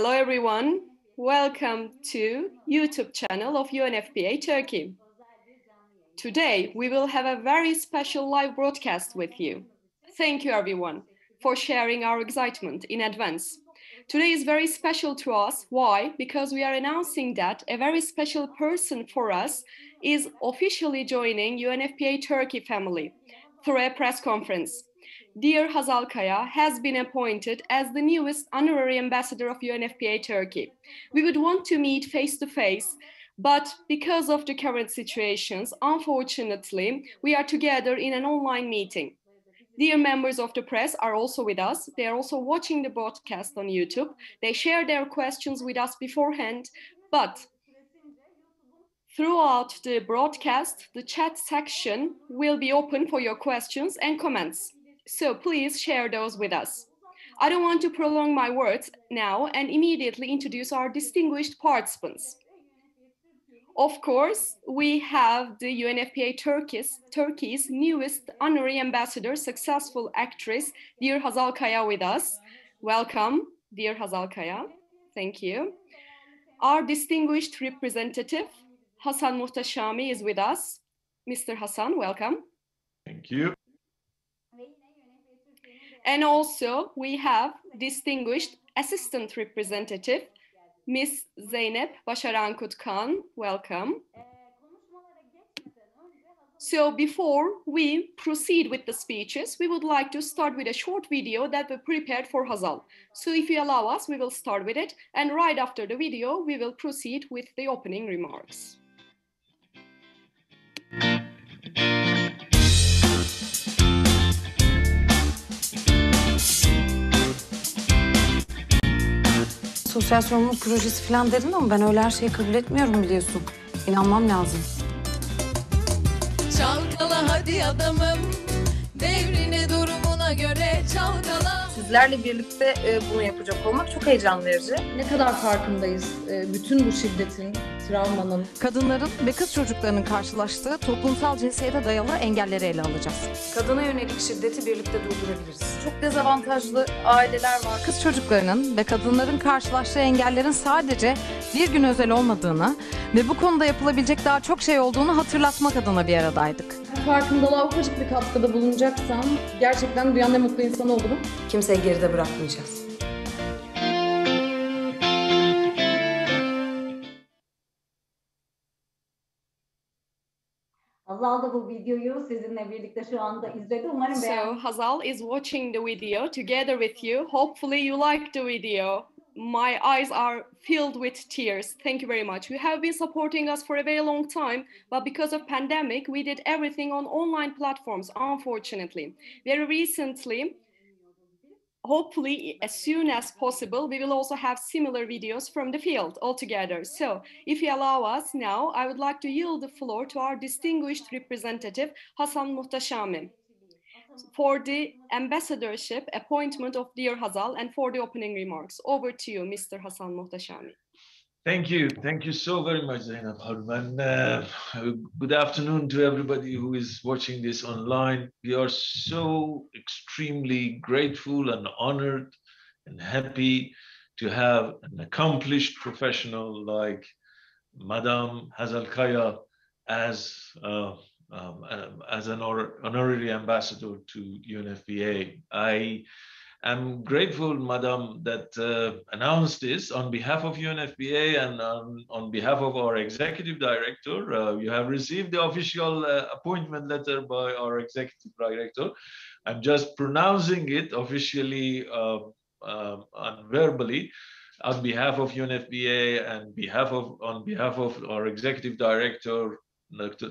Hello everyone, welcome to YouTube channel of UNFPA Turkey. Today we will have a very special live broadcast with you. Thank you everyone for sharing our excitement in advance. Today is very special to us. Why? Because we are announcing that a very special person for us is officially joining UNFPA Turkey family through a press conference. Dear Hazal Kaya has been appointed as the newest honorary ambassador of UNFPA Turkey. We would want to meet face to face, but because of the current situations, unfortunately, we are together in an online meeting. Dear members of the press are also with us. They are also watching the broadcast on YouTube. They share their questions with us beforehand, but throughout the broadcast, the chat section will be open for your questions and comments. So please share those with us. I don't want to prolong my words now and immediately introduce our distinguished participants. Of course, we have the UNFPA Turkey's newest honorary ambassador, successful actress, dear Hazal Kaya with us. Welcome, dear Hazal Kaya. Thank you. Our distinguished representative, Hasan Muhtashami, is with us. Mr. Hasan, welcome. Thank you. And also we have distinguished assistant representative, Ms. Zeynep Başaran Kutkan. Welcome. So before we proceed with the speeches, we would like to start with a short video that we prepared for Hazal. So if you allow us, we will start with it. And right after the video, we will proceed with the opening remarks. Sosyal sorumluluk projesi falan dedin ama ben öyle her şeyi kabul etmiyorum biliyorsun. İnanmam lazım. Çalkala hadi adamım, devrine durumuna göre çalkala. Sizlerle birlikte bunu yapacak olmak çok heyecan verici. Ne kadar farkındayız bütün bu şiddetin, travmanın. Kadınların ve kız çocuklarının karşılaştığı toplumsal cinsiyete dayalı engelleri ele alacağız. Kadına yönelik şiddeti birlikte durdurabiliriz. Çok dezavantajlı aileler var. Kız çocuklarının ve kadınların karşılaştığı engellerin sadece bir gün özel olmadığını ve bu konuda yapılabilecek daha çok şey olduğunu hatırlatmak adına bir aradaydık. Farkındalığa ufacık bir katkıda bulunacaksam gerçekten dünyanın en mutlu insanı olurum. Kimseyi geride bırakmayacağız. Hazal da bu videoyu sizinle birlikte şu anda izledi. Umarım So Hazal is watching the video together with you. Hopefully you like the video. My eyes are filled with tears. Thank you very much. You have been supporting us for a very long time, but because of pandemic, we did everything on online platforms, unfortunately. Very recently, hopefully as soon as possible, we will also have similar videos from the field altogether. So if you allow us now, I would like to yield the floor to our distinguished representative, Hasan Muhtashami, for the ambassadorship appointment of dear Hazal and for the opening remarks. Over to you, Mr. Hasan Muhtashami. Thank you. Thank you so very much, Zeynep Hanım. And good afternoon to everybody who is watching this online. We are so extremely grateful and honored and happy to have an accomplished professional like Madam Hazal Kaya as an honorary ambassador to UNFPA. I'm grateful, Madam, that announced this on behalf of UNFPA and on behalf of our executive director. You have received the official appointment letter by our executive director. I'm just pronouncing it officially and verbally on behalf of UNFPA and on behalf of our executive director,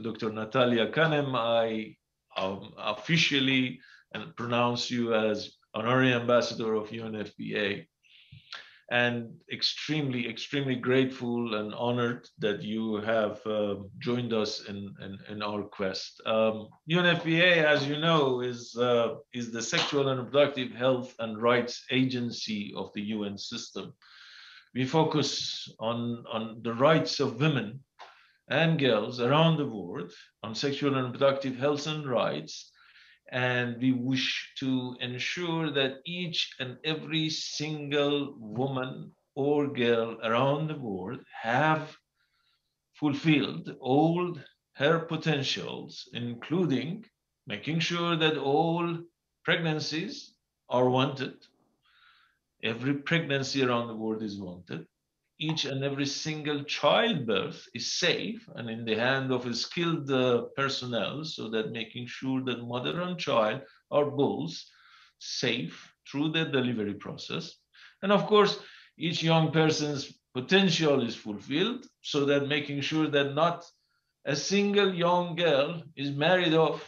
Dr. Natalia Kanem. I officially pronounce you as Honorary Ambassador of UNFPA, and extremely grateful and honored that you have joined us in our quest. UNFPA, as you know, is the Sexual and Reproductive Health and Rights Agency of the UN system. We focus on the rights of women and girls around the world, on sexual and reproductive health and rights, and we wish to ensure that each and every single woman or girl around the world have fulfilled all her potentials, including making sure that all pregnancies are wanted. Every pregnancy around the world is wanted. Each and every single childbirth is safe and in the hand of a skilled personnel, so that making sure that mother and child are both safe through the delivery process. And of course, each young person's potential is fulfilled, so that making sure that not a single young girl is married off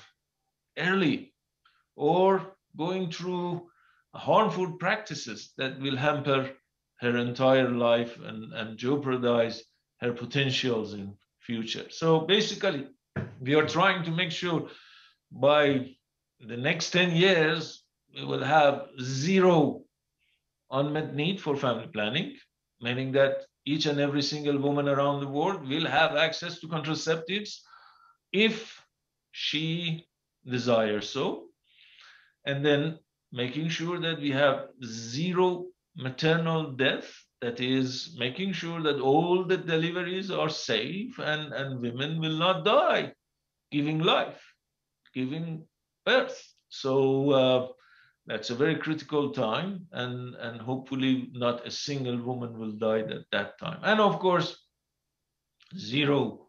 early or going through harmful practices that will hamper her entire life and jeopardize her potentials in future. So basically, we are trying to make sure by the next 10 years, we will have zero unmet need for family planning, meaning that each and every single woman around the world will have access to contraceptives if she desires so. And then making sure that we have zero maternal death, that is making sure that all the deliveries are safe and women will not die giving life, giving birth. So that's a very critical time, and hopefully not a single woman will die at that time. And of course, zero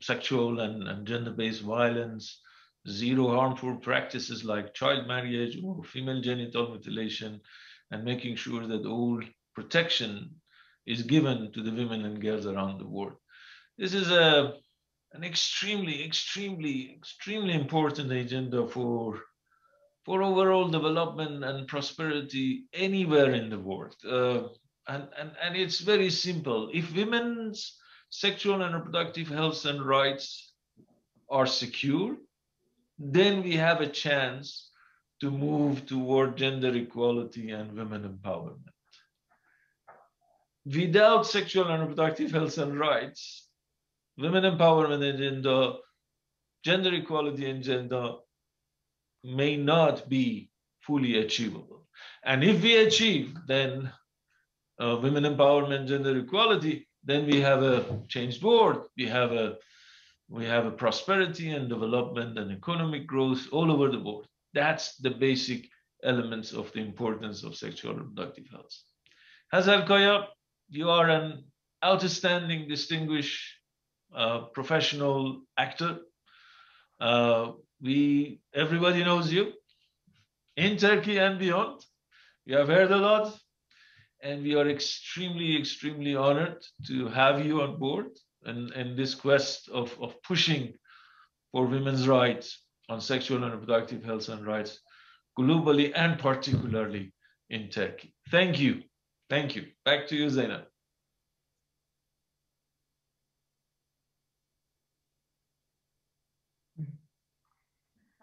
sexual and gender-based violence, zero harmful practices like child marriage or female genital mutilation, and making sure that all protection is given to the women and girls around the world. This is an extremely, extremely, extremely important agenda for overall development and prosperity anywhere in the world. And it's very simple. If women's sexual and reproductive health and rights are secure, then we have a chance to move toward gender equality and women empowerment. Without sexual and reproductive health and rights, women empowerment agenda, gender equality agenda may not be fully achievable. And if we achieve, then women empowerment, gender equality, then we have a changed world. We have a prosperity and development and economic growth all over the world. That's the basic elements of the importance of sexual and reproductive health. Hazal Kaya, you are an outstanding, distinguished professional actor. Everybody knows you in Turkey and beyond. We have heard a lot, and we are extremely, extremely honored to have you on board in this quest of pushing for women's rights on sexual and reproductive health and rights globally and particularly in Turkey. Thank you. Thank you. Back to you, Zeynep.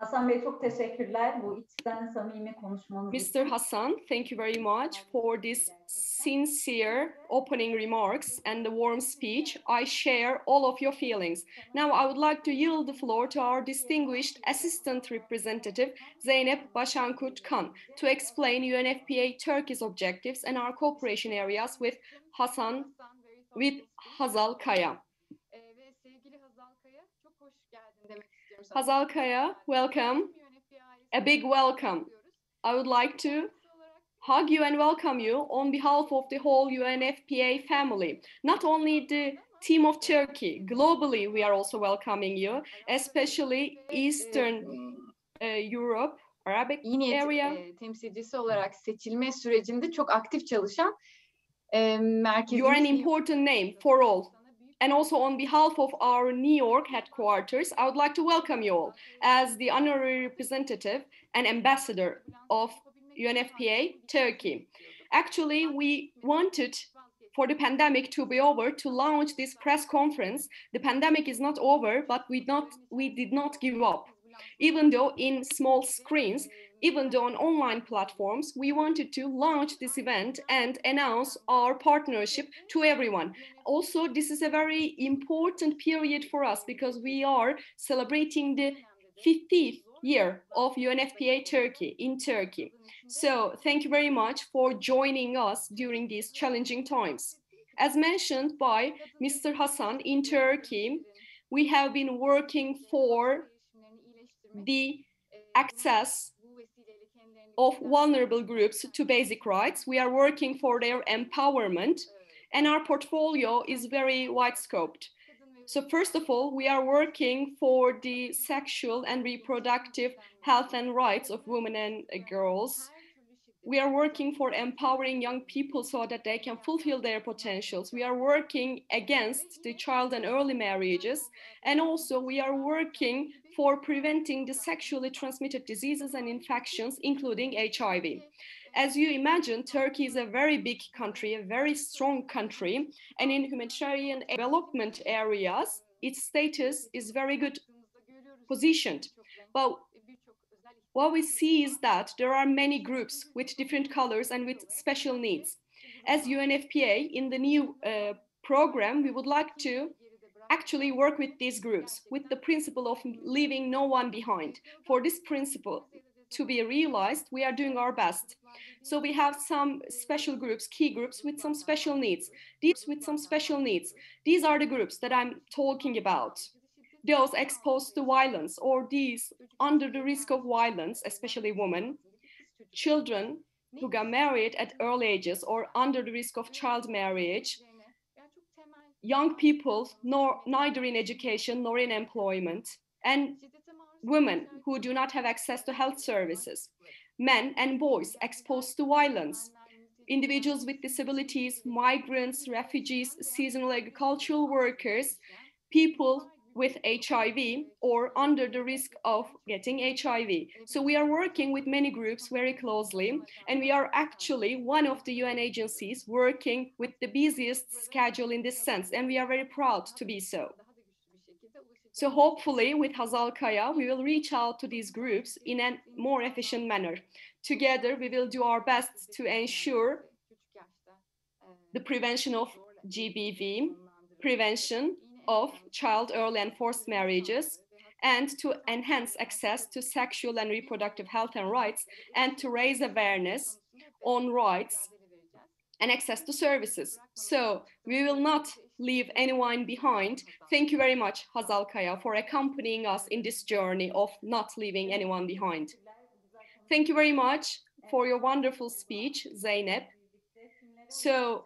Hasan Bey çok teşekkürler bu içten samimi konuşmanız Mr. Hassan, thank you very much for this sincere opening remarks and the warm speech. I share all of your feelings. Now I would like to yield the floor to our distinguished Assistant Representative Zeynep Başankurt Kan to explain UNFPA Turkey's objectives and our cooperation areas with Hazal Kaya. Hazal Kaya, welcome. A big welcome. I would like to hug you and welcome you on behalf of the whole UNFPA family. Not only the team of Turkey, globally we are also welcoming you, especially Eastern Europe, Arabic area. Temsilcisi olarak seçilme sürecinde çok aktif çalışan merkezimiz. You are an important name for all. And also on behalf of our New York headquarters, I would like to welcome you all as the honorary representative and ambassador of UNFPA Turkey. Actually, we wanted for the pandemic to be over to launch this press conference. The pandemic is not over, but we did not give up. Even though in small screens, even though on online platforms, we wanted to launch this event and announce our partnership to everyone. Also, this is a very important period for us because we are celebrating the 50th year of UNFPA Turkey in Turkey. So thank you very much for joining us during these challenging times. As mentioned by Mr. Hasan, in Turkey, we have been working for the access of vulnerable groups to basic rights. We are working for their empowerment, and our portfolio is very wide-scoped. So first of all, we are working for the sexual and reproductive health and rights of women and girls. We are working for empowering young people so that they can fulfill their potentials. We are working against the child and early marriages. And also we are working for preventing the sexually transmitted diseases and infections, including HIV. As you imagine, Turkey is a very big country, a very strong country, and in humanitarian development areas, its status is very good positioned. But what we see is that there are many groups with different colors and with special needs. As UNFPA, in the new program, we would like to actually work with these groups with the principle of leaving no one behind. For this principle to be realized, we are doing our best. So we have some special groups, key groups with some special needs. These are the groups that I'm talking about. Those exposed to violence or these under the risk of violence, especially women, children who got married at early ages or under the risk of child marriage, young people neither in education nor in employment, and women who do not have access to health services, men and boys exposed to violence, individuals with disabilities, migrants, refugees, seasonal agricultural workers, people with HIV or under the risk of getting HIV. So we are working with many groups very closely, and we are actually one of the UN agencies working with the busiest schedule in this sense, and we are very proud to be so. So hopefully with Hazal Kaya, we will reach out to these groups in a more efficient manner. Together, we will do our best to ensure the prevention of GBV, prevention of child early and forced marriages, and to enhance access to sexual and reproductive health and rights, and to raise awareness on rights and access to services. So we will not leave anyone behind. Thank you very much, Hazal Kaya, for accompanying us in this journey of not leaving anyone behind. Thank you very much for your wonderful speech, Zeynep. So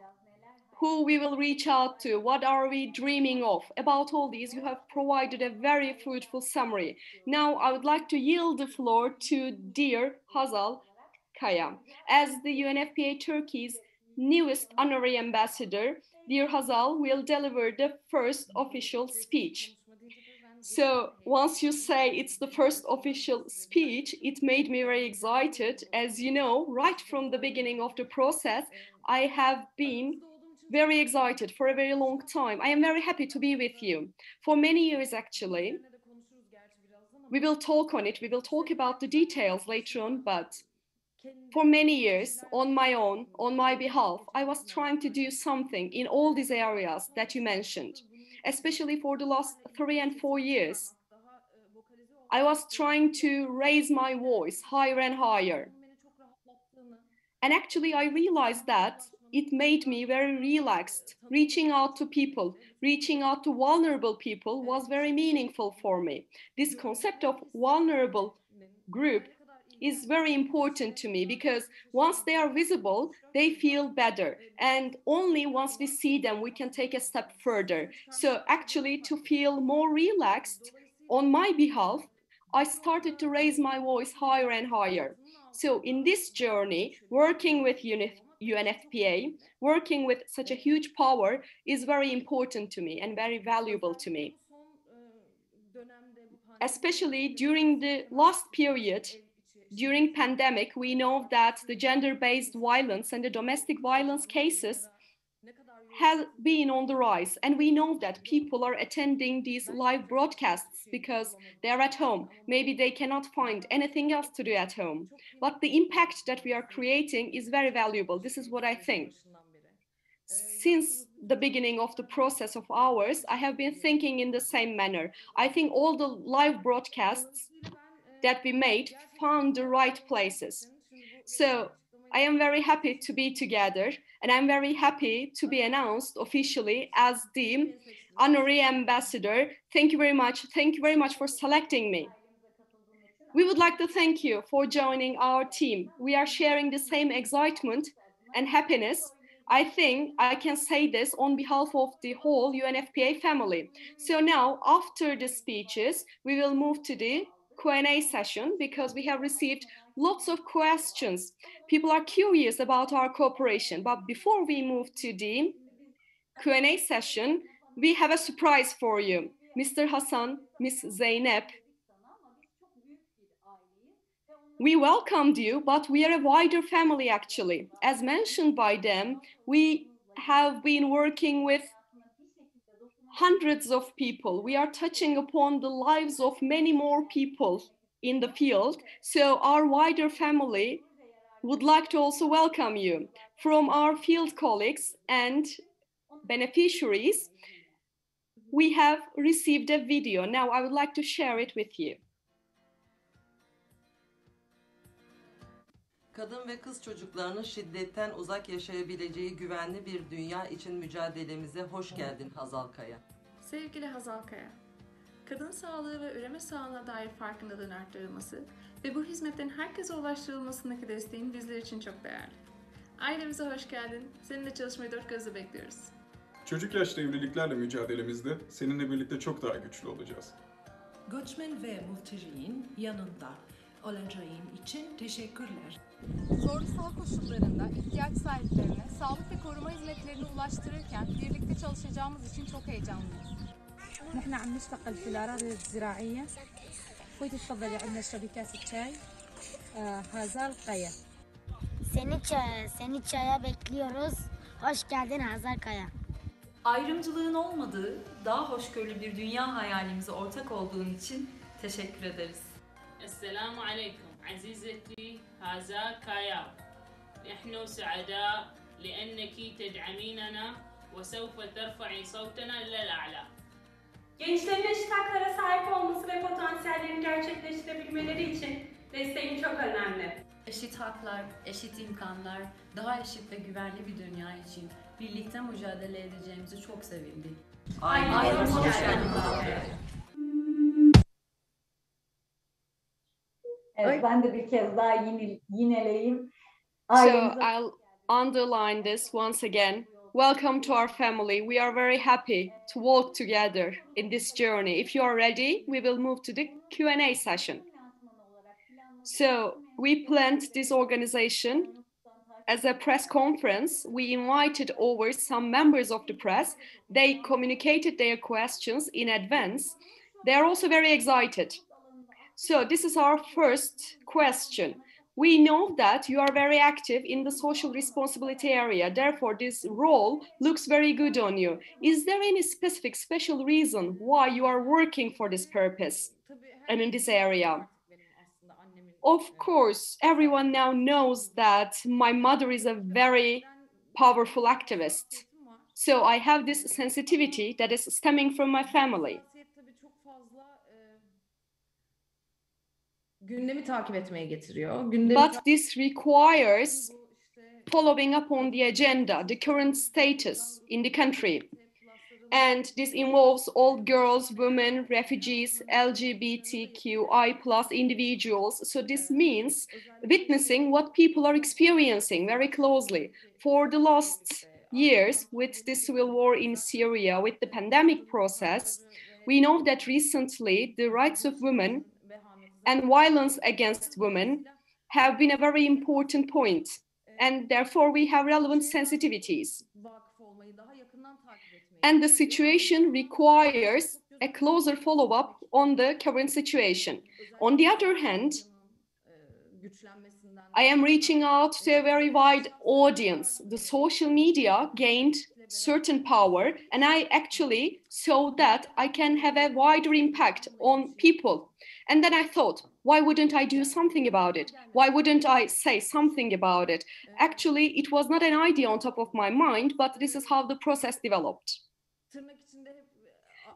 who we will reach out to, what are we dreaming of? About all these, you have provided a very fruitful summary. Now I would like to yield the floor to dear Hazal Kaya. As the UNFPA Turkey's newest honorary ambassador, dear Hazal will deliver the first official speech. So once you say it's the first official speech, it made me very excited. As you know, right from the beginning of the process, I have been very excited for a very long time. I am very happy to be with you. For many years, actually. We will talk on it. We will talk about the details later on, but for many years, on my own, on my behalf, I was trying to do something in all these areas that you mentioned, especially for the last 3 and 4 years. I was trying to raise my voice higher and higher. And actually, I realized that it made me very relaxed. Reaching out to people, reaching out to vulnerable people was very meaningful for me. This concept of vulnerable group is very important to me because once they are visible, they feel better. And only once we see them, we can take a step further. So actually, to feel more relaxed on my behalf, I started to raise my voice higher and higher. So in this journey, working with UNFPA, working with such a huge power is very important to me and very valuable to me. Especially during the last period, during pandemic, we know that the gender-based violence and the domestic violence cases have been on the rise. And we know that people are attending these live broadcasts because they're at home. Maybe they cannot find anything else to do at home. But the impact that we are creating is very valuable. This is what I think. Since the beginning of the process of ours, I have been thinking in the same manner. I think all the live broadcasts, that we made found the right places. So I am very happy to be together, and I'm very happy to be announced officially as the Honorary Ambassador. Thank you very much. Thank you very much for selecting me. We would like to thank you for joining our team. We are sharing the same excitement and happiness. I think I can say this on behalf of the whole UNFPA family. So now, after the speeches, we will move to the Q&A session because we have received lots of questions. People are curious about our cooperation. But before we move to the Q&A session, we have a surprise for you. Mr. Hasan, Ms. Zeynep, we welcomed you, but we are a wider family actually. As mentioned by them, we have been working with hundreds of people. We are touching upon the lives of many more people in the field. So our wider family would like to also welcome you. From our field colleagues and beneficiaries, we have received a video. Now I would like to share it with you. Kadın ve kız çocuklarının şiddetten uzak yaşayabileceği güvenli bir dünya için mücadelemize hoş geldin Hazal Kaya. Sevgili Hazal Kaya, kadın sağlığı ve üreme sağlığına dair farkındalığın arttırılması ve bu hizmetlerin herkese ulaştırılmasındaki desteğin bizler için çok değerli. Ailemize hoş geldin. Seninle çalışmayı dört gözle bekliyoruz. Çocuk yaşta evliliklerle mücadelemizde seninle birlikte çok daha güçlü olacağız. Göçmen ve mültecilerin yanında olacağım için teşekkürler. Zorlu sağlık koşullarında ihtiyaç sahiplerine sağlık ve koruma hizmetlerini ulaştırırken birlikte çalışacağımız için çok heyecanlıyız. نحن عم نشتغل في الأراضي الزراعية. خويتي تفضلي عندنا شركات الشاي Hazal Kaya. Seni çaya bekliyoruz. Hoş geldin Hazal Kaya. Ayrımcılığın olmadığı, daha hoşgörülü bir dünya hayalimize ortak olduğun için teşekkür ederiz. Esselamu aleyküm azizeti Hazal Kaya. Nahnu sa'ada li'enneki ted'aminana ve sevfe terfa'i savtena lil'a'la. Gençlerin eşit haklara sahip olması ve potansiyellerini gerçekleştirebilmeleri için desteğin çok önemli. Eşit haklar, eşit imkanlar, daha eşit ve güvenli bir dünya için birlikte mücadele edeceğimizi çok sevindik. Aynen. Evet, ben de bir kez daha yineleyeyim. So I'll underline this once again. Welcome to our family. We are very happy to walk together in this journey. If you are ready, we will move to the Q&A session. So we planned this organization as a press conference. We invited over some members of the press. They communicated their questions in advance. They are also very excited. So this is our first question. We know that you are very active in the social responsibility area. Therefore, this role looks very good on you. Is there any specific, special reason why you are working for this purpose and in this area? Of course, everyone now knows that my mother is a very powerful activist. So I have this sensitivity that is stemming from my family. Gündemi takip etmeye getiriyor. But this requires following up on the agenda, the current status in the country. And this involves all girls, women, refugees, LGBTQI+ individuals. So this means witnessing what people are experiencing very closely. For the last years, with the civil war in Syria, with the pandemic process, we know that recently the rights of women and violence against women have been a very important point. And therefore we have relevant sensitivities. And the situation requires a closer follow-up on the current situation. On the other hand, I am reaching out to a very wide audience. The social media gained certain power, and I actually saw that I can have a wider impact on people. And then I thought, why wouldn't I do something about it? Why wouldn't I say something about it? Actually, it was not an idea on top of my mind, but this is how the process developed.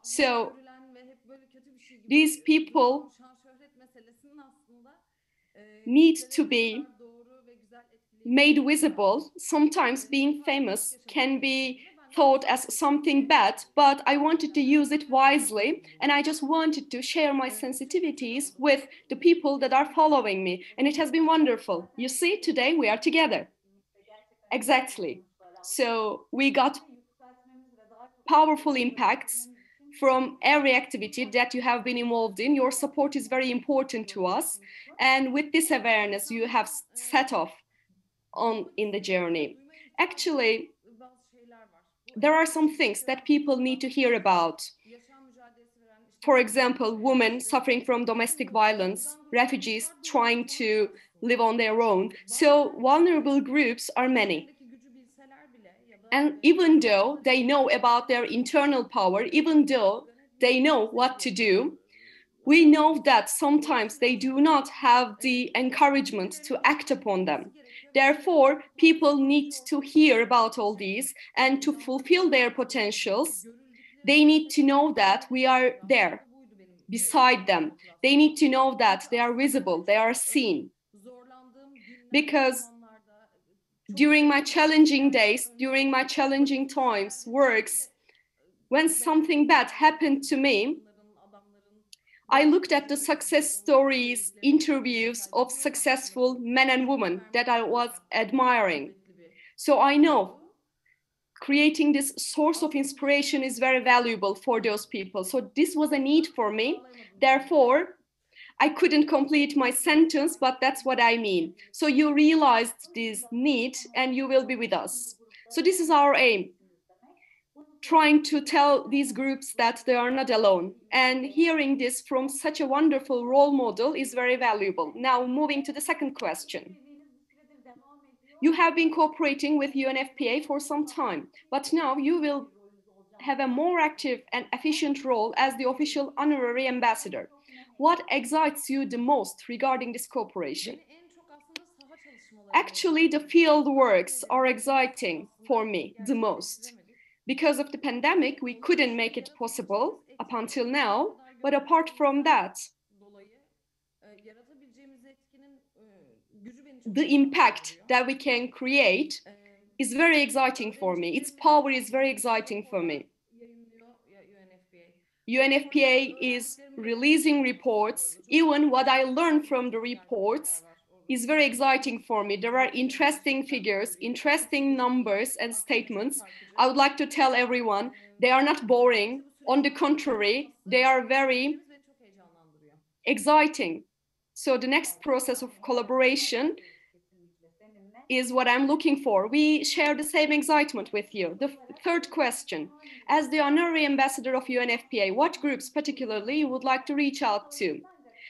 So these people need to be made visible. Sometimes being famous can be thought as something bad, but I wanted to use it wisely, and I just wanted to share my sensitivities with the people that are following me, and it has been wonderful. You see, today we are together. Exactly. So we got powerful impacts from every activity that you have been involved in. Your support is very important to us, and with this awareness you have set off on in the journey. Actually, there are some things that people need to hear about. For example, women suffering from domestic violence, refugees trying to live on their own. So vulnerable groups are many. And even though they know about their internal power, even though they know what to do, we know that sometimes they do not have the encouragement to act upon them. Therefore, people need to hear about all these, and to fulfill their potentials, they need to know that we are there beside them. They need to know that they are visible, they are seen. Because during my challenging days, during my challenging times, works, when something bad happened to me, I looked at the success stories, interviews of successful men and women that I was admiring. So I know creating this source of inspiration is very valuable for those people. So this was a need for me. Therefore, I couldn't complete my sentence, but that's what I mean. So you realized this need and you will be with us. So this is our aim, trying to tell these groups that they are not alone. And hearing this from such a wonderful role model is very valuable. Now, moving to the second question. You have been cooperating with UNFPA for some time, but now you will have a more active and efficient role as the official honorary ambassador. What excites you the most regarding this cooperation? Actually, the field works are exciting for me the most. Because of the pandemic, we couldn't make it possible up until now, but apart from that, the impact that we can create is very exciting for me. Its power is very exciting for me. UNFPA is releasing reports. Even what I learned from the reports is very exciting for me. There are interesting figures, interesting numbers and statements. I would like to tell everyone, they are not boring. On the contrary, they are very exciting. So the next process of collaboration is what I'm looking for. We share the same excitement with you. The third question, as the honorary ambassador of UNFPA, what groups particularly you would like to reach out to?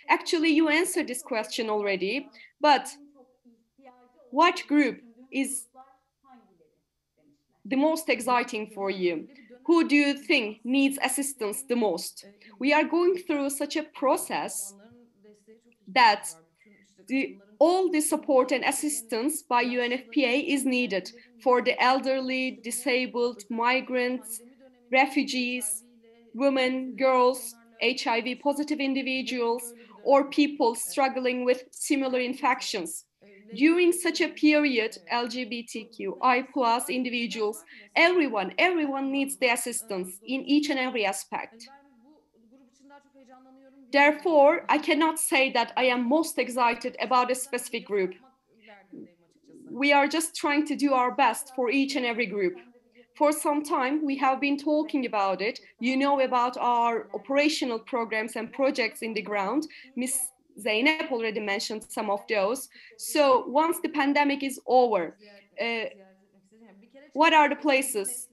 Actually, you answered this question already, but what group is the most exciting for you? Who do you think needs assistance the most? We are going through such a process that all the support and assistance by UNFPA is needed for the elderly, disabled, migrants, refugees, women, girls, HIV positive individuals, or people struggling with similar infections. During such a period, LGBTQI plus individuals, everyone needs the assistance in each and every aspect. Therefore, I cannot say that I am most excited about a specific group. We are just trying to do our best for each and every group. For some time, we have been talking about it. You know about our operational programs and projects in the ground. Ms. Zeynep already mentioned some of those. So once the pandemic is over, what are the places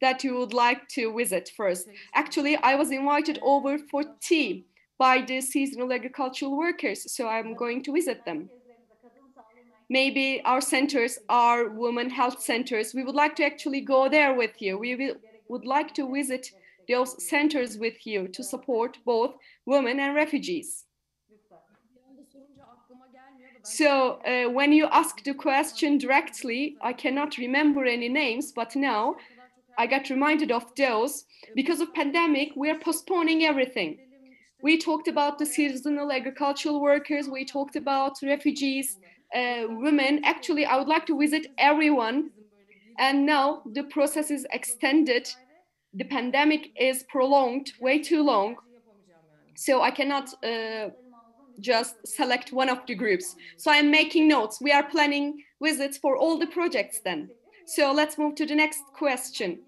that you would like to visit first? Actually, I was invited over for tea by the seasonal agricultural workers, so I'm going to visit them. Maybe our centers are women health centers. We would like to actually go there with you. We would like to visit those centers with you to support both women and refugees. So when you ask the question directly, I cannot remember any names, but now I got reminded of those. Because of pandemic, we are postponing everything. We talked about the seasonal agricultural workers. We talked about refugees, women. Actually, I would like to visit everyone. And now the process is extended. The pandemic is prolonged way too long. So I cannot just select one of the groups. So I'm making notes. We are planning visits for all the projects then. So let's move to the next question.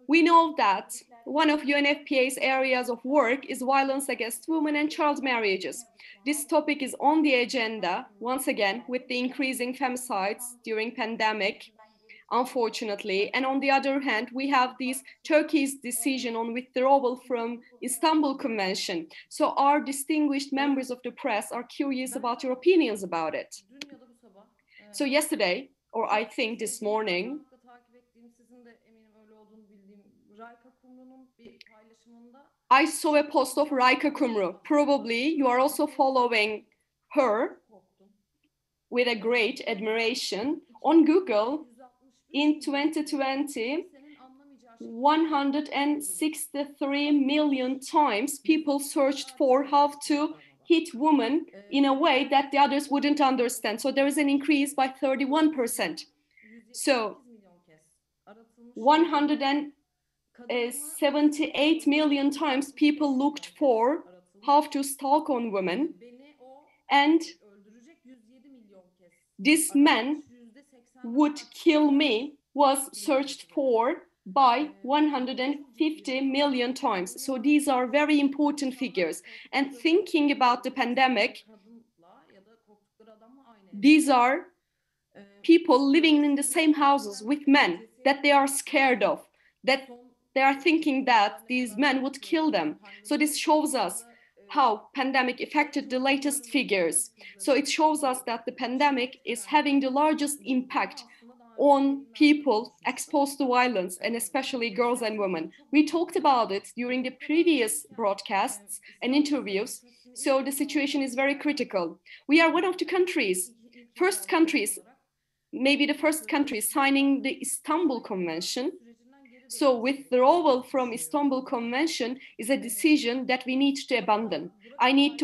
We know that one of UNFPA's areas of work is violence against women and child marriages. This topic is on the agenda, once again, with the increasing femicides during pandemic, unfortunately. And on the other hand, we have this Turkey's decision on withdrawal from Istanbul Convention. So our distinguished members of the press are curious about your opinions about it. So yesterday, or I think this morning, I saw a post of Rayka Kumru. Probably you are also following her with a great admiration. On Google, in 2020, 163 million times people searched for how to hit women in a way that the others wouldn't understand. So there is an increase by 31%. So 178 million times people looked for how to stalk on women, and this man would kill me was searched for by 150 million times. So these are very important figures. And thinking about the pandemic, these are people living in the same houses with men that they are scared of, that they are thinking that these men would kill them. So this shows us how pandemic affected the latest figures. So it shows us that the pandemic is having the largest impact on people exposed to violence, and especially girls and women. We talked about it during the previous broadcasts and interviews. So the situation is very critical. We are one of the countries, maybe the first country signing the Istanbul Convention. So withdrawal from Istanbul Convention is a decision that we need to abandon. I think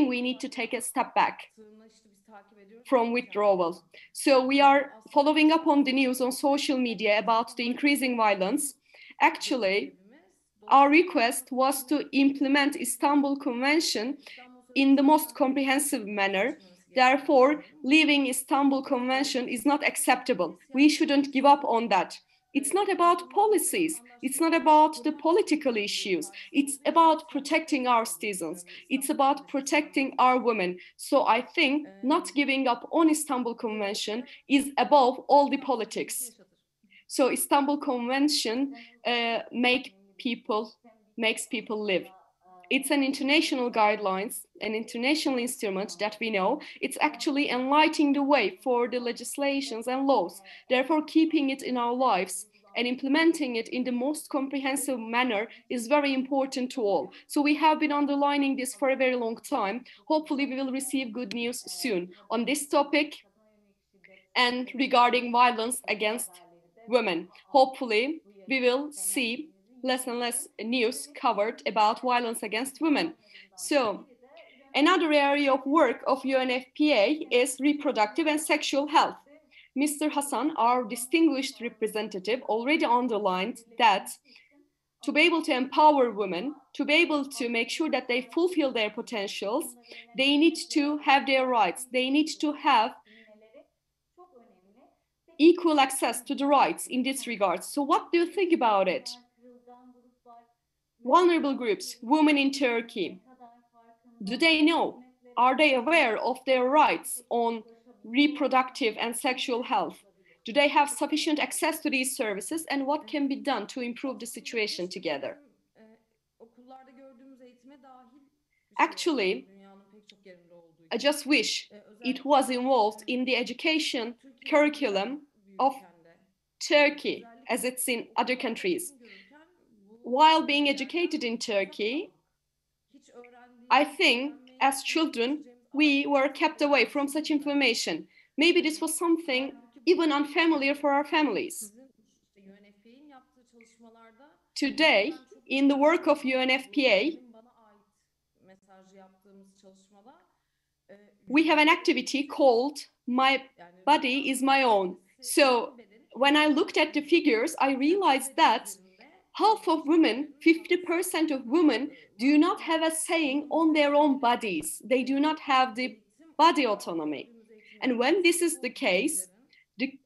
we need to take a step back from withdrawal. So we are following up on the news on social media about the increasing violence. Actually, our request was to implement Istanbul Convention in the most comprehensive manner. Therefore, leaving Istanbul Convention is not acceptable. We shouldn't give up on that. It's not about policies. It's not about the political issues. It's about protecting our citizens. It's about protecting our women. So I think not giving up on Istanbul Convention is above all the politics. So Istanbul Convention makes people live. It's an international guidelines, an international instrument that we know. It's actually enlightening the way for the legislations and laws. Therefore, keeping it in our lives and implementing it in the most comprehensive manner is very important to all. So we have been underlining this for a very long time. Hopefully, we will receive good news soon on this topic and regarding violence against women. Hopefully, we will see less and less news covered about violence against women. So, another area of work of UNFPA is reproductive and sexual health. Mr. Hassan, our distinguished representative, already underlined that to be able to empower women, to be able to make sure that they fulfill their potentials, they need to have their rights. They need to have equal access to the rights in this regard. So what do you think about it? Vulnerable groups, women in Turkey, do they know? Are they aware of their rights on reproductive and sexual health? Do they have sufficient access to these services, and what can be done to improve the situation together? Actually, I just wish it was involved in the education curriculum of Turkey, as it's in other countries. While being educated in Turkey, I think as children, we were kept away from such information. Maybe this was something even unfamiliar for our families. Today, in the work of UNFPA, we have an activity called My Body is My Own. So when I looked at the figures, I realized that half of women, 50% of women, do not have a saying on their own bodies. They do not have the body autonomy. And when this is the case, the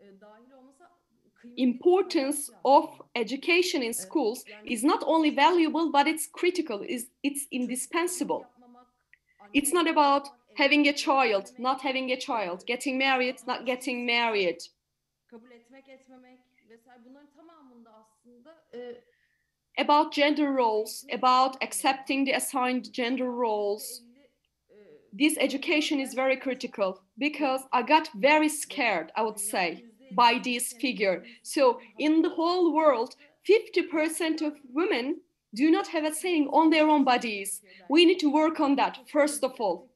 importance of education in schools is not only valuable, but it's critical, it's indispensable. It's not about having a child, not having a child, getting married, not getting married. About gender roles, about accepting the assigned gender roles. This education is very critical because I got very scared, I would say, by this figure. So in the whole world, 50% of women do not have a saying on their own bodies. We need to work on that, first of all.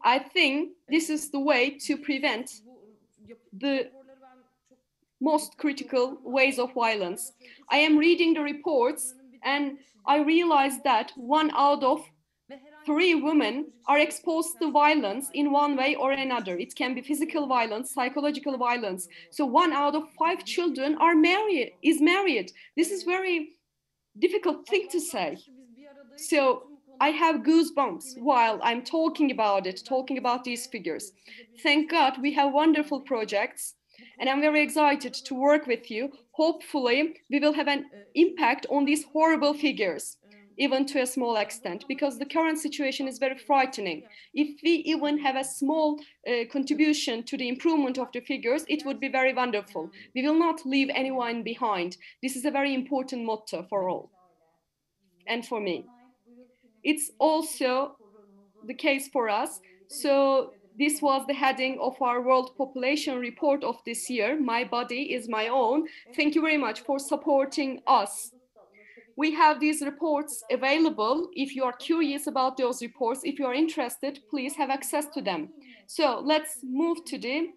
I think this is the way to prevent the most critical ways of violence. I am reading the reports and I realized that 1 out of 3 women are exposed to violence in one way or another. It can be physical violence, psychological violence. So 1 out of 5 children is married. This is very difficult thing to say. So I have goosebumps while I'm talking about it, talking about these figures. Thank God we have wonderful projects and I'm very excited to work with you. Hopefully we will have an impact on these horrible figures, even to a small extent, because the current situation is very frightening. If we even have a small contribution to the improvement of the figures, it would be very wonderful. We will not leave anyone behind. This is a very important motto for all and for me. It's also the case for us. So this was the heading of our World Population Report of this year, My Body is My Own. Thank you very much for supporting us. We have these reports available. If you are curious about those reports, if you are interested, please have access to them. So let's move to the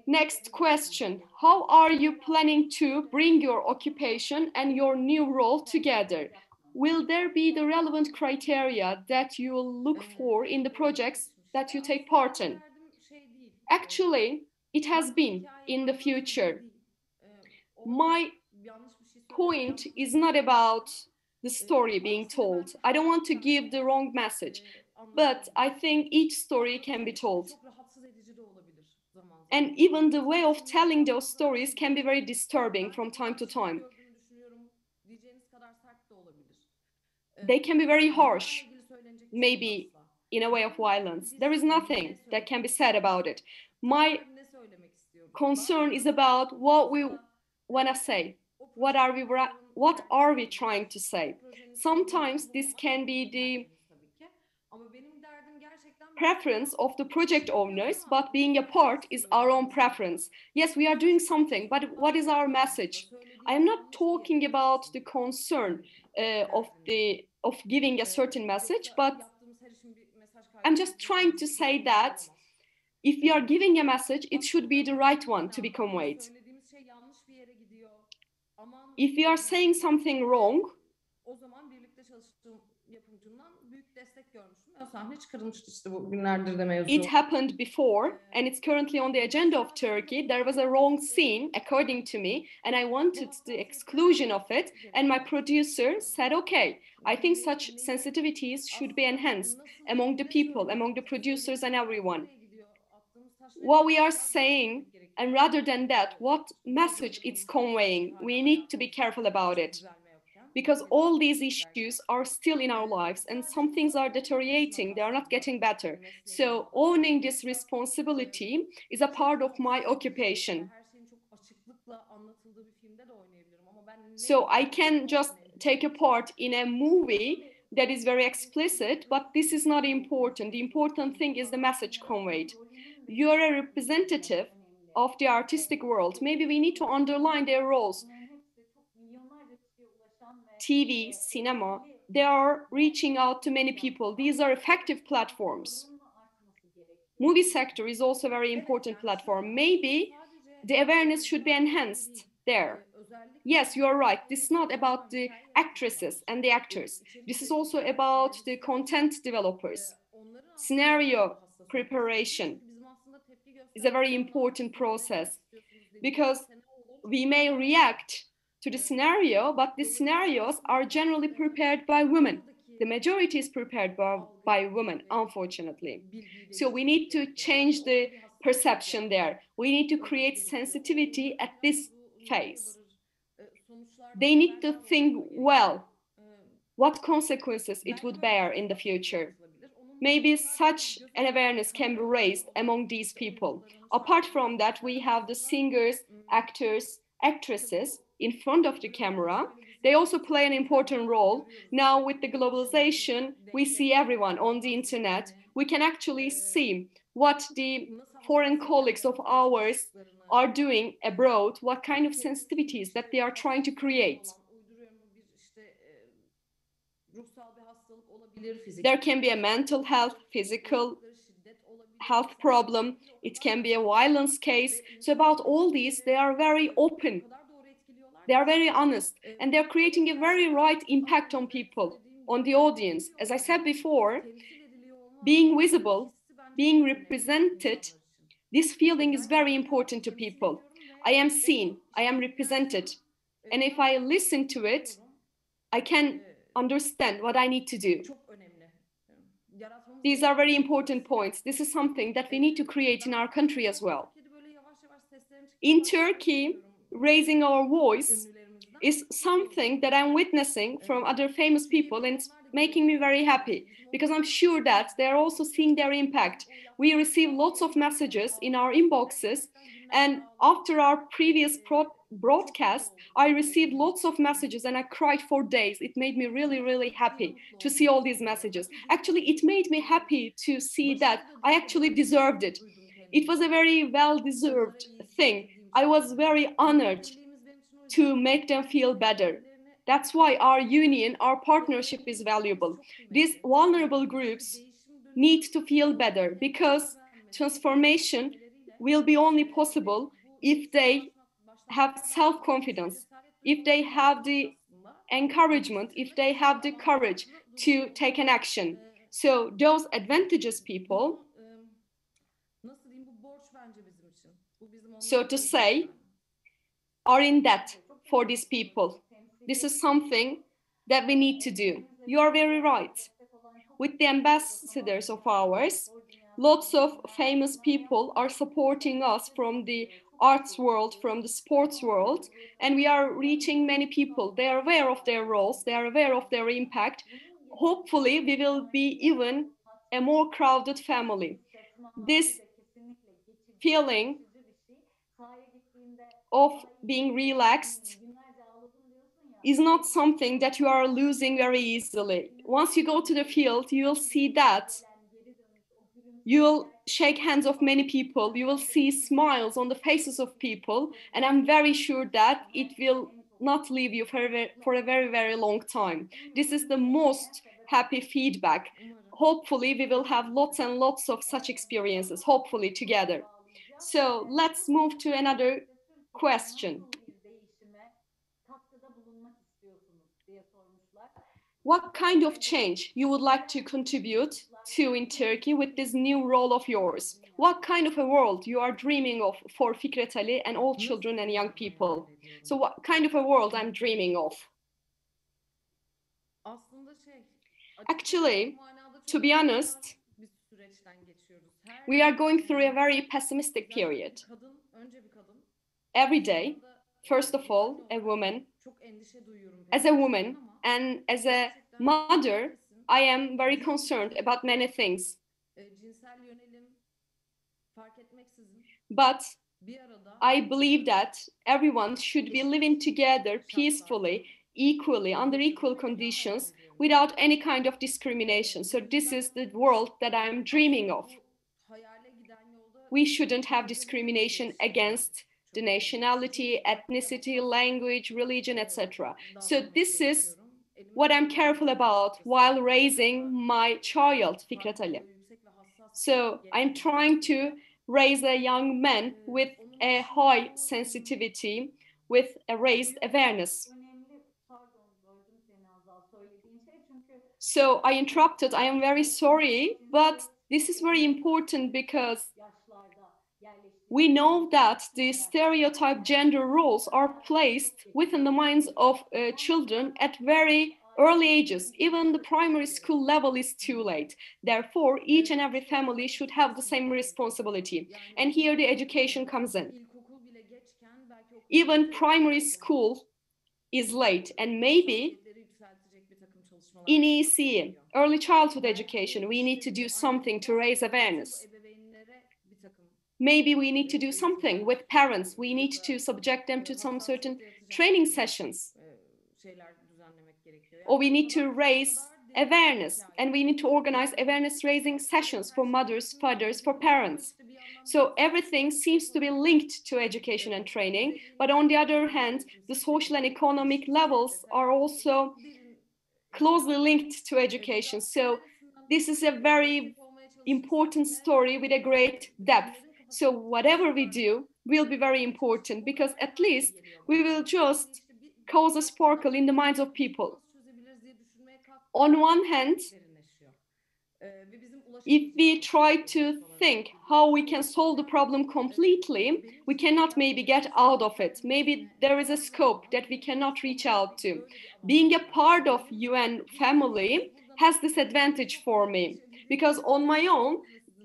next question. How are you planning to bring your occupation and your new role together? Will there be the relevant criteria that you will look for in the projects that you take part in? Actually, it has been in the future. My point is not about the story being told. I don't want to give the wrong message, but I think each story can be told. And even the way of telling those stories can be very disturbing from time to time. They can be very harsh, maybe in a way of violence. There is nothing that can be said about it. My concern is about what we want to say. What are we trying to say? Sometimes this can be the preference of the project owners, but being a part is our own preference. Yes, we are doing something, but what is our message? I am not talking about the concern of giving a certain message, but I'm just trying to say that if we are giving a message, it should be the right one to be conveyed. If we are saying something wrong, it happened before and it's currently on the agenda of Turkey. There was a wrong scene, according to me, and I wanted the exclusion of it. And my producer said, okay, I think such sensitivities should be enhanced among the people, among the producers and everyone. What we are saying, and rather than that, what message it's conveying, we need to be careful about it. Because all these issues are still in our lives and some things are deteriorating, they are not getting better. So owning this responsibility is a part of my occupation. So I can just take a part in a movie that is very explicit, but this is not important. The important thing is the message conveyed. You're a representative of the artistic world. Maybe we need to underline their roles. TV, cinema, they are reaching out to many people. These are effective platforms. Movie sector is also a very important platform. Maybe the awareness should be enhanced there. Yes, you are right. This is not about the actresses and the actors. This is also about the content developers. Scenario preparation is a very important process because we may react to the scenario, but the scenarios are generally prepared by women. The majority is prepared by women, unfortunately. So we need to change the perception there. We need to create sensitivity at this phase. They need to think well what consequences it would bear in the future. Maybe such an awareness can be raised among these people. Apart from that, we have the singers, actors, actresses in front of the camera. They also play an important role. Now with the globalization, we see everyone on the internet. We can actually see what the foreign colleagues of ours are doing abroad, what kind of sensitivities that they are trying to create. There can be a mental health, physical health problem. It can be a violence case. So about all these, they are very open. They are very honest, and they're creating a very right impact on people, on the audience. As I said before, being visible, being represented, this feeling is very important to people. I am seen, I am represented. And if I listen to it, I can understand what I need to do. These are very important points. This is something that we need to create in our country as well. In Turkey, raising our voice is something that I'm witnessing from other famous people, and it's making me very happy because I'm sure that they're also seeing their impact. We receive lots of messages in our inboxes, and after our previous broadcast, I received lots of messages and I cried for days. It made me really, really happy to see all these messages. Actually, it made me happy to see that I actually deserved it. It was a very well-deserved thing. I was very honored to make them feel better. That's why our union, our partnership is valuable. These vulnerable groups need to feel better because transformation will be only possible if they have self-confidence, if they have the encouragement, if they have the courage to take an action. So those advantageous people, so to say, are in debt for these people. This is something that we need to do. You are very right. With the ambassadors of ours, lots of famous people are supporting us from the arts world, from the sports world, and we are reaching many people. They are aware of their roles, they are aware of their impact. Hopefully, we will be even a more crowded family. This feeling of being relaxed is not something that you are losing very easily. Once you go to the field, you will see that you will shake hands of many people, you will see smiles on the faces of people, and I'm very sure that it will not leave you for a very, very long time. This is the most happy feedback. Hopefully, we will have lots and lots of such experiences, hopefully together. So let's move to another question. What kind of change you would like to contribute to in Turkey with this new role of yours? What kind of a world you are dreaming of for Fikret Ali and all children and young people? So what kind of a world I'm dreaming of? Actually, to be honest, we are going through a very pessimistic period. Every day, first of all, as a woman and as a mother, I am very concerned about many things. But I believe that everyone should be living together peacefully, equally, under equal conditions, without any kind of discrimination. So this is the world that I'm dreaming of. We shouldn't have discrimination against the nationality, ethnicity, language, religion, etc. So this is what I'm careful about while raising my child, Fikret Ali. So I'm trying to raise a young man with a high sensitivity, with a raised awareness. So I interrupted. I am very sorry, but this is very important because we know that the stereotype gender roles are placed within the minds of children at very early ages. Even the primary school level is too late. Therefore, each and every family should have the same responsibility. And here the education comes in. Even primary school is late, and maybe in EC, early childhood education, we need to do something to raise awareness. Maybe we need to do something with parents. We need to subject them to some certain training sessions. Or we need to raise awareness, and we need to organize awareness raising sessions for mothers, fathers, for parents. So everything seems to be linked to education and training, but on the other hand, the social and economic levels are also closely linked to education. So this is a very important story with a great depth. So whatever we do will be very important, because at least we will just cause a sparkle in the minds of people. On one hand, if we try to think how we can solve the problem completely, we cannot maybe get out of it. Maybe there is a scope that we cannot reach out to. Being a part of UN family has this advantage for me, because on my own,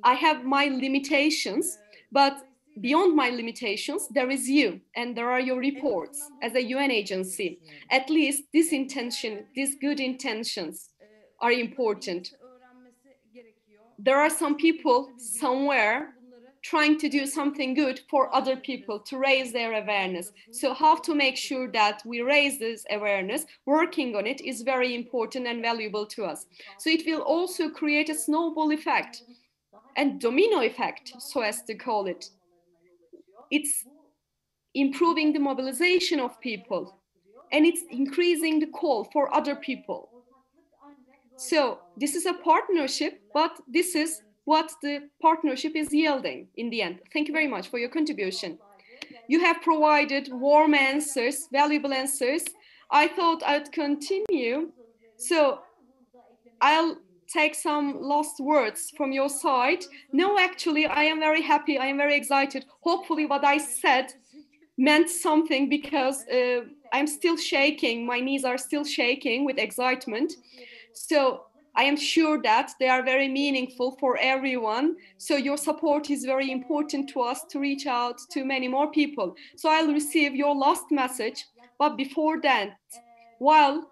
I have my limitations, but beyond my limitations, there is you, and there are your reports as a UN agency. At least this intention, these good intentions are important. There are some people somewhere trying to do something good for other people to raise their awareness. So how to make sure that we raise this awareness, working on it, is very important and valuable to us. So it will also create a snowball effect and domino effect, so as to call it. It's improving the mobilization of people, and it's increasing the call for other people. So this is a partnership, but this is what the partnership is yielding in the end. Thank you very much for your contribution. You have provided warm answers, valuable answers. I thought I'd continue. So I'll take some last words from your side. No, actually, I am very happy. I am very excited. Hopefully what I said meant something, because I'm still shaking. My knees are still shaking with excitement. So I am sure that they are very meaningful for everyone. So your support is very important to us to reach out to many more people. So I'll receive your last message. But before that, while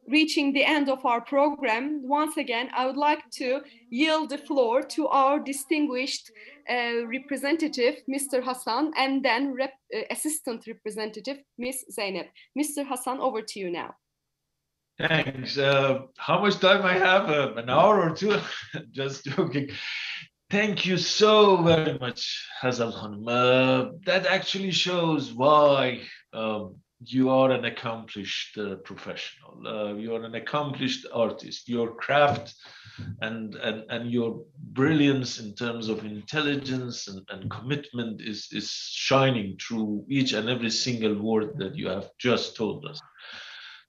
reaching the end of our program, once again, I would like to yield the floor to our distinguished representative, Mr. Hassan, and then assistant representative, Ms. Zeynep. Mr. Hassan, over to you now. Thanks. How much time I have? An hour or two? Just joking. Thank you so very much, Hazal Hanım. That actually shows why you are an accomplished professional. You are an accomplished artist. Your craft and your brilliance in terms of intelligence and commitment is shining through each and every single word that you have just told us.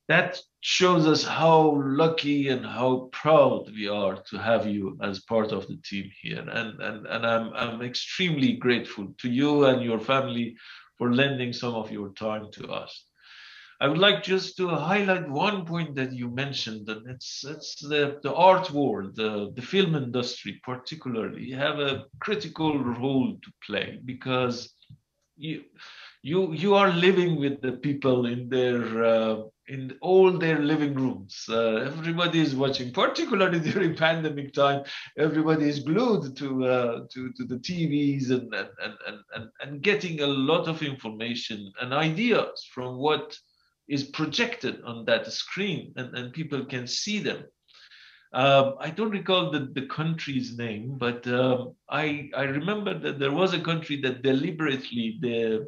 That shows us how lucky and how proud we are to have you as part of the team here. And I'm extremely grateful to you and your family for lending some of your time to us. I would like just to highlight one point that you mentioned, and it's the art world, the film industry particularly, have a critical role to play, because you are living with the people in their in all their living rooms. Everybody is watching, particularly during pandemic time. Everybody is glued to the TVs and getting a lot of information and ideas from what is projected on that screen, and people can see them. I don't recall the country's name, but I remember that there was a country that deliberately their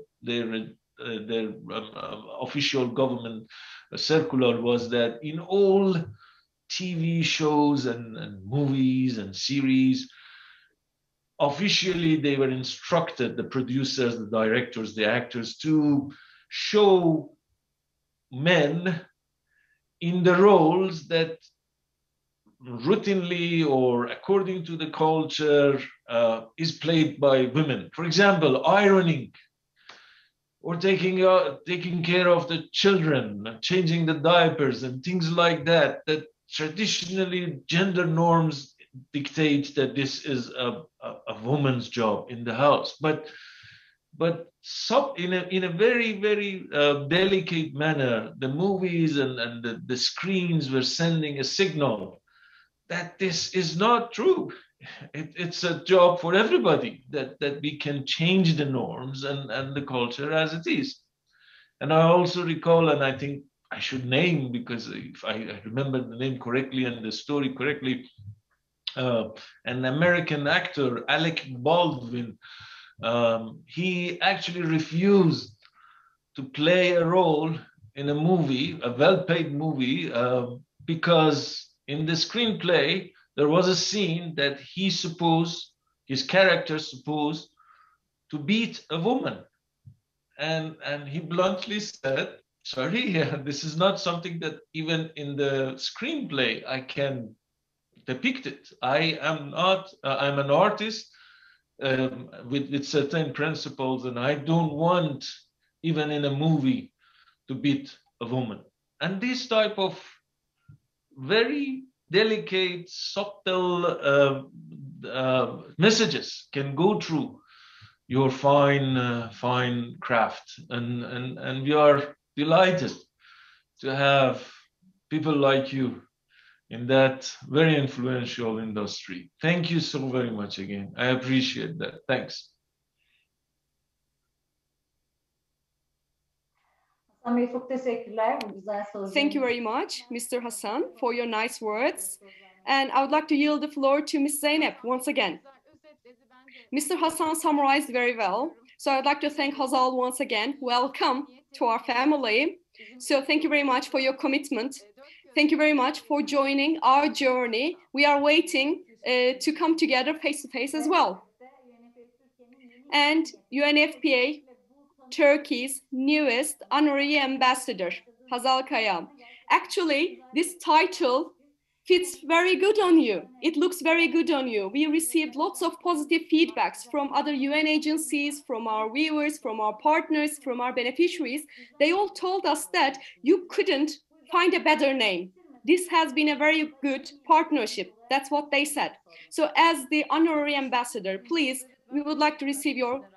official government circular was that in all TV shows and movies and series, officially they were instructed, the producers, the directors, the actors, to show men in the roles that routinely or according to the culture is played by women. For example, ironing or taking care of the children, changing the diapers and things like that, that traditionally gender norms dictate that this is a woman's job in the house. But in a very delicate manner, the movies and the screens were sending a signal that this is not true. It's a job for everybody, that we can change the norms and the culture as it is. And I also recall, and I think I should name, because if I remember the name correctly and the story correctly, an American actor, Alec Baldwin, he actually refused to play a role in a movie, a well-paid movie, because in the screenplay there was a scene that his character supposed to beat a woman, and he bluntly said, "Sorry, this is not something that even in the screenplay I can depict it. I am not. I'm an artist with certain principles, and I don't want, even in a movie, to beat a woman." And this type of very delicate, subtle messages can go through your fine craft, and we are delighted to have people like you in that very influential industry. Thank you so very much again. I appreciate that. Thanks. Hasan Bey çok teşekkürler bu güzel sözleriniz. Thank you very much, Mr. Hassan, for your nice words. And I would like to yield the floor to Ms. Zeynep once again. Mr. Hassan summarized very well. So I'd like to thank Hazal once again. Welcome to our family. So thank you very much for your commitment. Thank you very much for joining our journey. We are waiting to come together face to face as well. And UNFPA, Turkey's newest honorary ambassador, Hazal Kaya. Actually, this title fits very good on you. It looks very good on you. We received lots of positive feedbacks from other UN agencies, from our viewers, from our partners, from our beneficiaries. They all told us that you couldn't find a better name. This has been a very good partnership. That's what they said. So as the honorary ambassador, please, we would like to receive your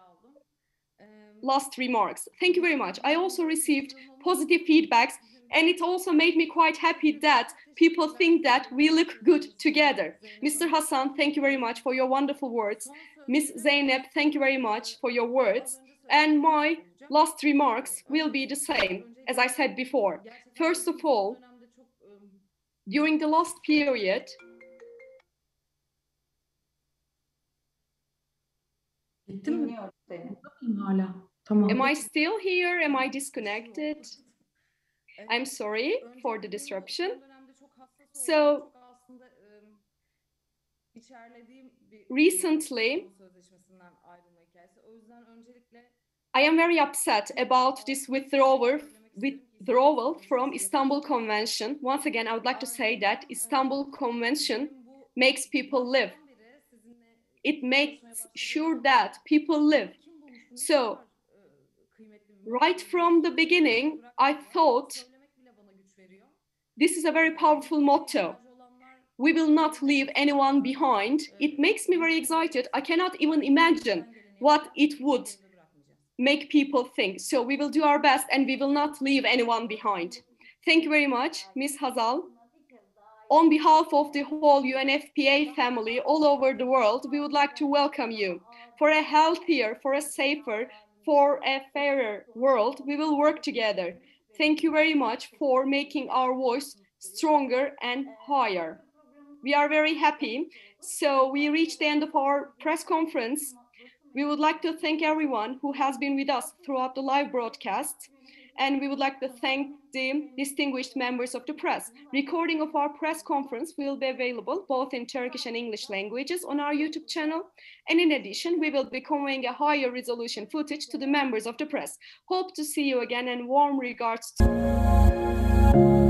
last remarks. Thank you very much. I also received positive feedbacks, and it also made me quite happy that people think that we look good together. Mr. Hassan, thank you very much for your wonderful words. Ms. Zeynep, thank you very much for your words. And my last remarks will be the same as I said before. First of all, during the last period, am I still here? Am I disconnected? I'm sorry for the disruption. So, recently, I am very upset about this withdrawal from Istanbul Convention. Once again, I would like to say that Istanbul Convention makes people live. It makes sure that people live. So, right from the beginning, I thought this is a very powerful motto. We will not leave anyone behind. It makes me very excited. I cannot even imagine what it would make people think. So we will do our best and we will not leave anyone behind. Thank you very much, Ms. Hazal. On behalf of the whole UNFPA family all over the world, we would like to welcome you. For a healthier, for a safer, for a fairer world, we will work together. Thank you very much for making our voice stronger and higher. We are very happy. So we reached the end of our press conference. We would like to thank everyone who has been with us throughout the live broadcast. And we would like to thank the distinguished members of the press. Recording of our press conference will be available both in Turkish and English languages on our YouTube channel. And in addition, we will be conveying a higher resolution footage to the members of the press. Hope to see you again and warm regards to